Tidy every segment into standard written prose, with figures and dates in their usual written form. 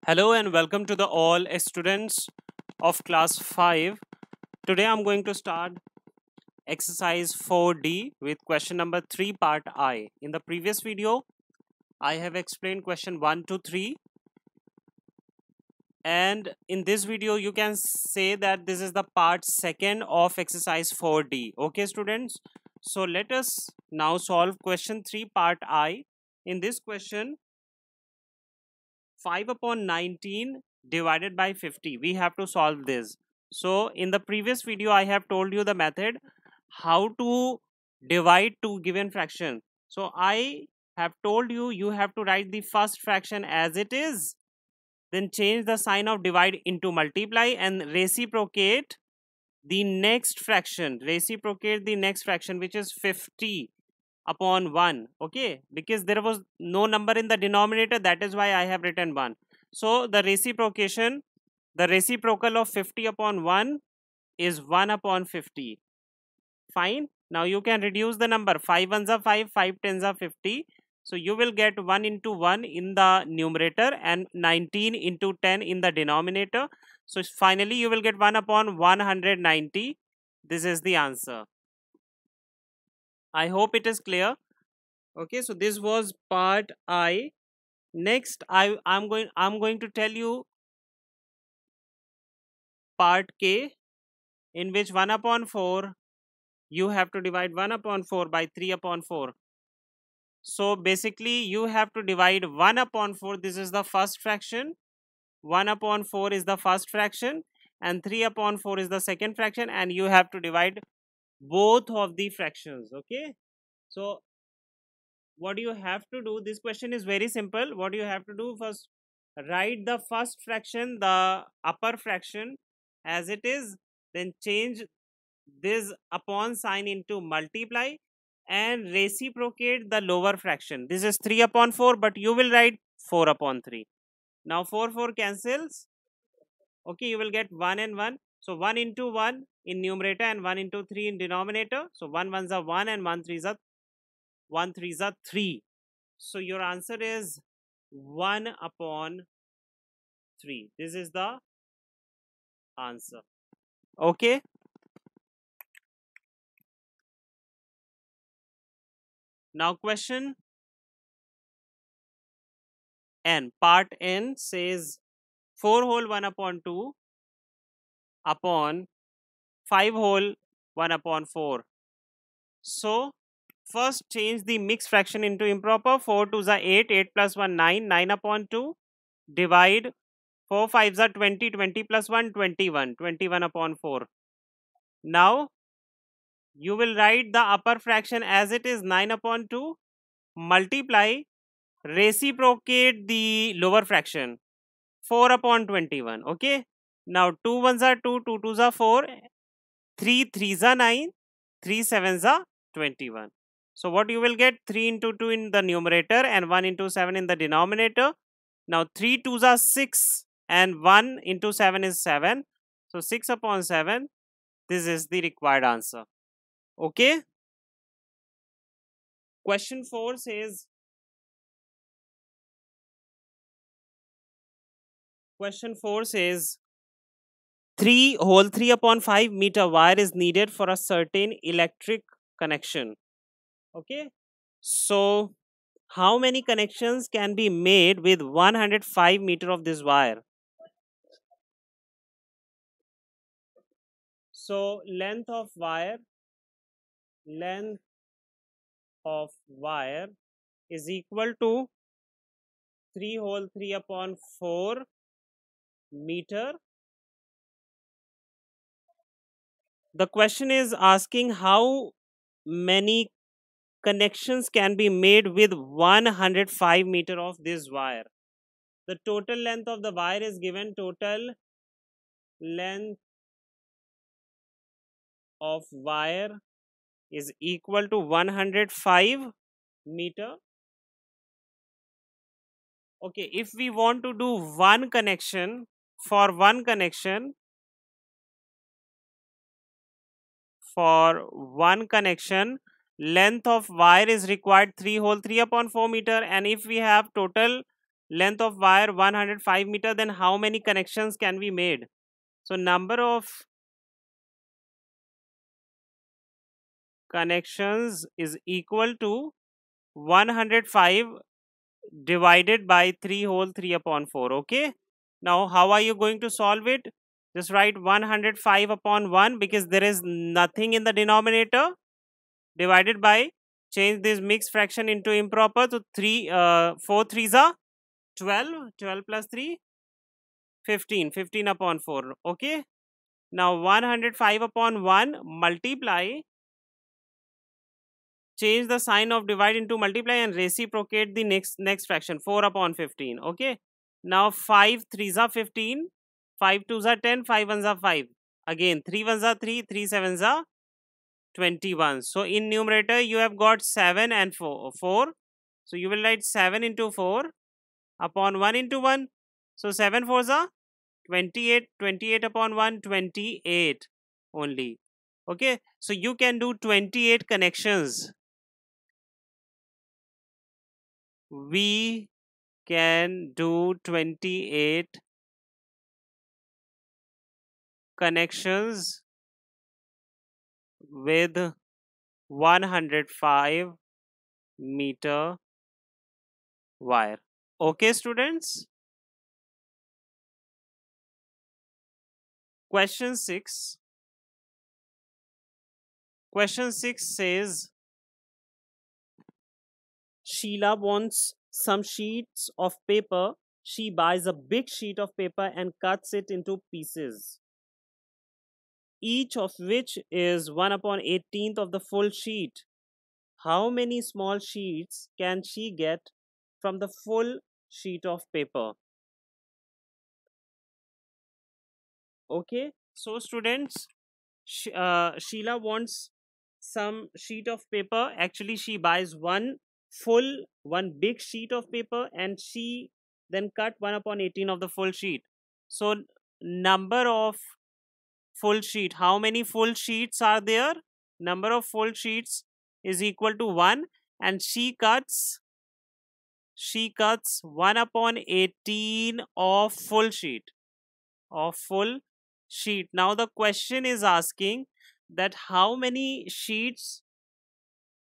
Hello and welcome to the all students of class 5. Today I'm going to start exercise 4D with question number 3 part I. In the previous video I have explained question 1 to 3, and in this video you can say that this is the part 2nd of exercise 4D. Okay students, so let us now solve question 3 part I. In this question, 5 upon 19 divided by 50, we have to solve this. So in the previous video I have told you the method how to divide two given fraction. So I have told you have to write the first fraction as it is, then change the sign of divide into multiply and reciprocate the next fraction, which is 50 upon 1. Okay, because there was no number in the denominator, that is why I have written 1. So the reciprocal of 50 upon 1 is 1 upon 50. Fine. Now you can reduce the number. 5 ones are 5, 5 tens are 50. So you will get 1 into 1 in the numerator and 19 into 10 in the denominator. So finally you will get 1 upon 190. This is the answer. I hope it is clear. Okay, so this was part I. Next I'm going to tell you part K, in which 1 upon 4 you have to divide 1 upon 4 by 3 upon 4. So basically you have to divide 1 upon 4. This is the first fraction. 1 upon 4 is the first fraction and 3 upon 4 is the second fraction, and you have to divide both of the fractions. Okay, so what you have to do, this question is very simple. What you have to do, first write the first fraction, the upper fraction as it is, then change this upon sign into multiply and reciprocate the lower fraction. This is 3 upon 4, but you will write 4 upon 3. Now 4 cancels. Okay, you will get 1 and 1. So 1 into 1 in numerator and 1 into 3 in denominator. So 1 ones are 1 and 1 threes are 3. So your answer is 1 upon 3. This is the answer. Okay. Now question N, part N says 4 whole 1 upon 2 upon 5 whole 1 upon 4. So first change the mixed fraction into improper. 4 2s are 8, 8 plus 1 9, 9 upon 2, divide 4 5s are 20, 20 plus 1 21, 21 upon 4. Now you will write the upper fraction as it is, 9 upon 2, multiply, reciprocate the lower fraction, 4 upon 21. Okay, now 2 ones are 2, 2 twos are 4, 3 threes are 9, 3 sevens are 21. So what you will get, 3 into 2 in the numerator and 1 into 7 in the denominator. Now 3 twos are 6 and 1 into 7 is 7. So 6 upon 7, this is the required answer. Okay. Question 4 says, 3 whole 3 upon 5 meter wire is needed for a certain electric connection. Okay, so how many connections can be made with 105 meter of this wire? So length of wire is equal to 3 whole 3 upon 4 meter. The question is asking how many connections can be made with 105 meter of this wire. The total length of the wire is given. Total length of wire is equal to 105 meter. Okay, if we want to do one connection, length of wire is required 3 whole 3 upon 4 meter, and if we have total length of wire 105 meter, then how many connections can be made? So number of connections is equal to 105 divided by 3 whole 3 upon 4. Okay, now how are you going to solve it? Just write 105 upon 1 because there is nothing in the denominator, divided by, change this mixed fraction into improper, so 4 3s are 12, 12 plus 3 15, 15 upon 4. Okay, now 105 upon 1 multiply, change the sign of divide into multiply and reciprocate the next fraction, 4 upon 15. Okay, now 5 3s are 15, 5 2s are 10, 5 1s are 5, again 3 1s are 3, 3 7s are 21. So in numerator you have got 7 and 4. So you will write 7 into 4 upon 1 into 1. So 7 4s are 28, 28 upon 1, 28 only. Okay, so you can do 28 connections. We can do 28 connections with 105 meter wire. Okay, students. Question 6. Question 6 says, Sheila wants some sheets of paper. She buys a big sheet of paper and cuts it into pieces, each of which is 1 upon 18th of the full sheet. How many small sheets can she get from the full sheet of paper? Okay, so students, Sheila wants some sheet of paper. Actually, she buys one big sheet of paper, and she then cut 1 upon 18 of the full sheet. So number of full sheet, how many full sheets are there? Number of full sheets is equal to 1, and she cuts 1 upon 18 of full sheet. Now the question is asking that how many sheets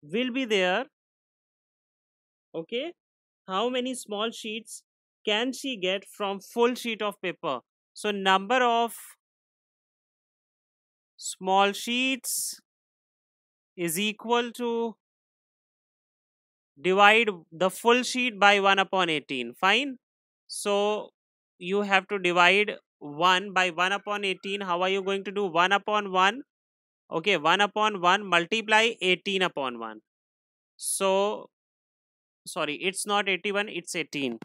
will be there. Okay, how many small sheets can she get from full sheet of paper? So number of small sheets is equal to, divide the full sheet by 1 upon 18. Fine, so you have to divide 1 by 1 upon 18. How are you going to do? 1 upon 1. Okay, 1 upon 1 multiply 18 upon 1. So, sorry, it's not 81, it's 18.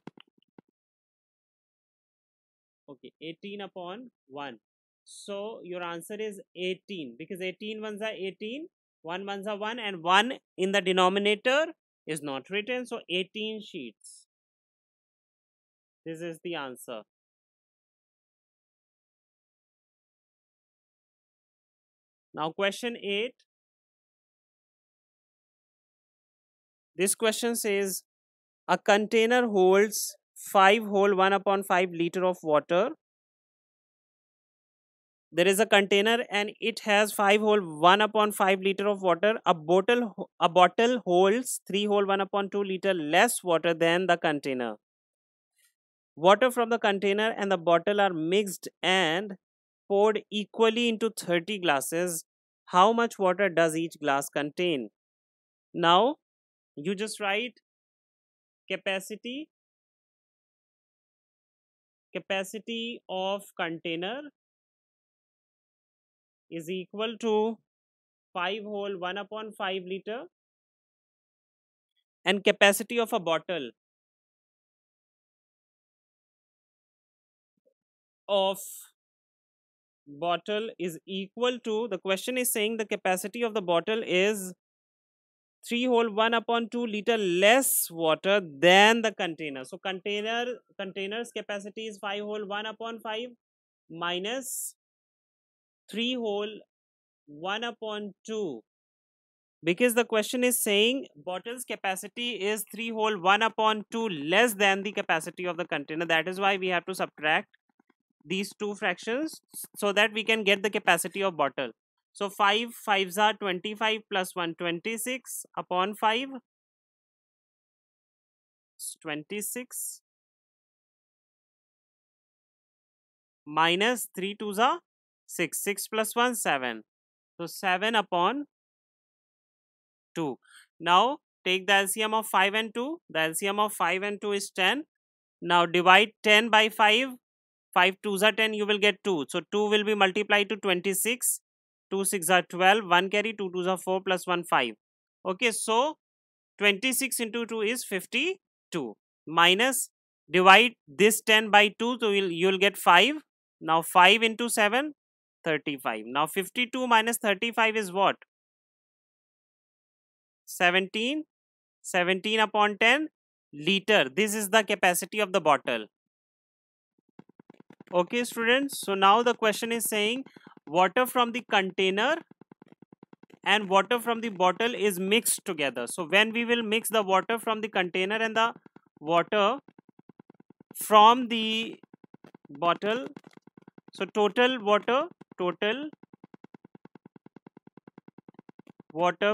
Okay, 18 upon 1. So, your answer is 18 because 18 ones are 18, 1 ones are 1, and 1 in the denominator is not written. So, 18 sheets. This is the answer. Now, question 8. This question says, a container holds 5 whole 1 upon 5 liter of water. There is a container and it has 5 whole 1 upon 5 liter of water. A bottle holds 3 whole 1 upon 2 liter less water than the container. Water from the container and the bottle are mixed and poured equally into 30 glasses. How much water does each glass contain? Now, you just write capacity of container is equal to 5 whole 1 upon 5 liter, and capacity of a bottle is equal to, the question is saying the capacity of the bottle is 3 whole 1 upon 2 liter less water than the container. So container's capacity is 5 whole 1 upon 5 minus 3 whole 1 upon 2 because the question is saying bottle's capacity is 3 whole 1 upon 2 less than the capacity of the container. That is why we have to subtract these two fractions so that we can get the capacity of bottle. So 5 5s are 25 plus 1 26 upon 5 26 minus 3 2s are 6 6 plus 1 7. So 7 upon 2. Now take the LCM of 5 and 2. The LCM of 5 and 2 is 10. Now divide 10 by 5. 5 2s are 10, you will get 2. So 2 will be multiplied to 26. 2 6 are 12. 1 carry, 2 2s are 4 plus 1 5. Okay, so 26 into 2 is 52. Minus, divide this 10 by 2, so you'll get 5. Now 5 into 7, 35. Now 52 minus 35 is what? 17. 17 upon 10 liter. This is the capacity of the bottle. Okay, students. So now the question is saying water from the container and water from the bottle is mixed together. So when we will mix the water from the container and the water from the bottle, so total water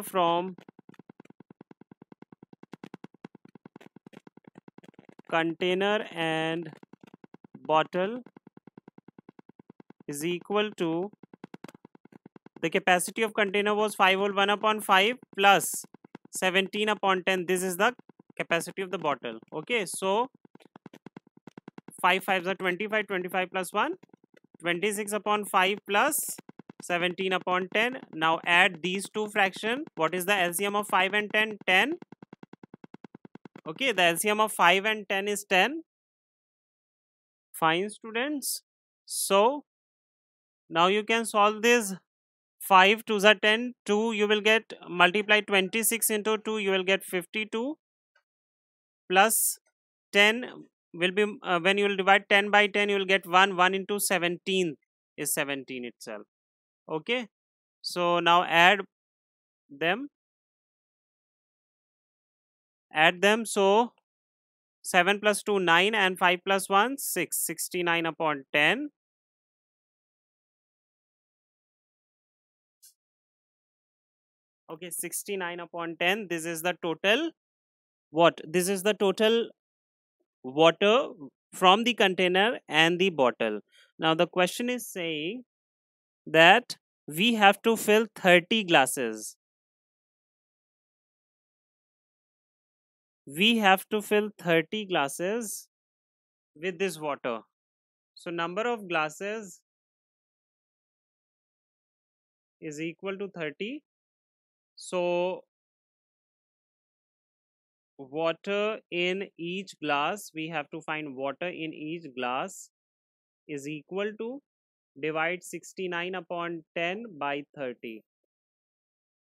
from container and bottle is equal to, the capacity of container was 5 whole 1 upon 5 plus 17 upon 10. This is the capacity of the bottle. Okay, so 5 5s are 25, 25 plus 1, 26 upon 5 plus 17 upon 10. Now add these two fractions. What is the LCM of 5 and 10? 10. Okay, the LCM of 5 and 10 is 10. Fine, students. So now you can solve this. 5 2s are 10. 2 you will get, multiply 26 into 2, you will get 52 plus 10 will be, when you will divide 10 by 10, you will get 1. 1 into 17 is 17 itself. Okay, so now add them. So 7 plus 2 9 and 5 plus 1 6. 69 upon 10. Okay, 69 upon 10. This is the total. What? This is the total water from the container and the bottle. Now the question is saying that we have to fill 30 glasses. We have to fill 30 glasses with this water. So number of glasses is equal to 30. So water in each glass, we have to find water in each glass is equal to, divide 69 upon 10 by 30.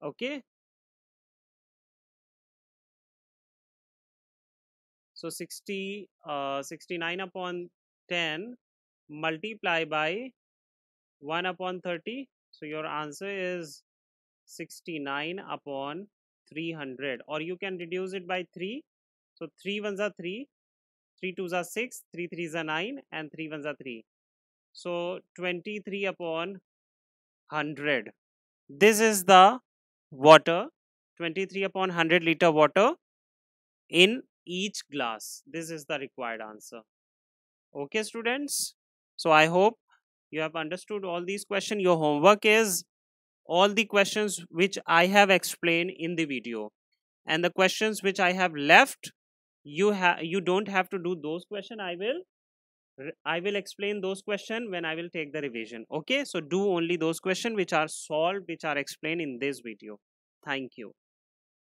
Okay, so 69 upon 10 multiply by 1 upon 30. So your answer is 69 upon 300, or you can reduce it by 3. So 3 ones are 3, 3 twos are 6, 3 threes are 9, and 3 ones are 3. So 23 upon 100. This is the water, 23 upon 100 liter water in each glass. This is the required answer. Okay, students. So I hope you have understood all these questions. Your homework is all the questions which I have explained in the video, and the questions which I have left, you don't have to do those questions. I will explain those questions when I will take the revision. Okay, so do only those questions which are solved, which are explained in this video. Thank you.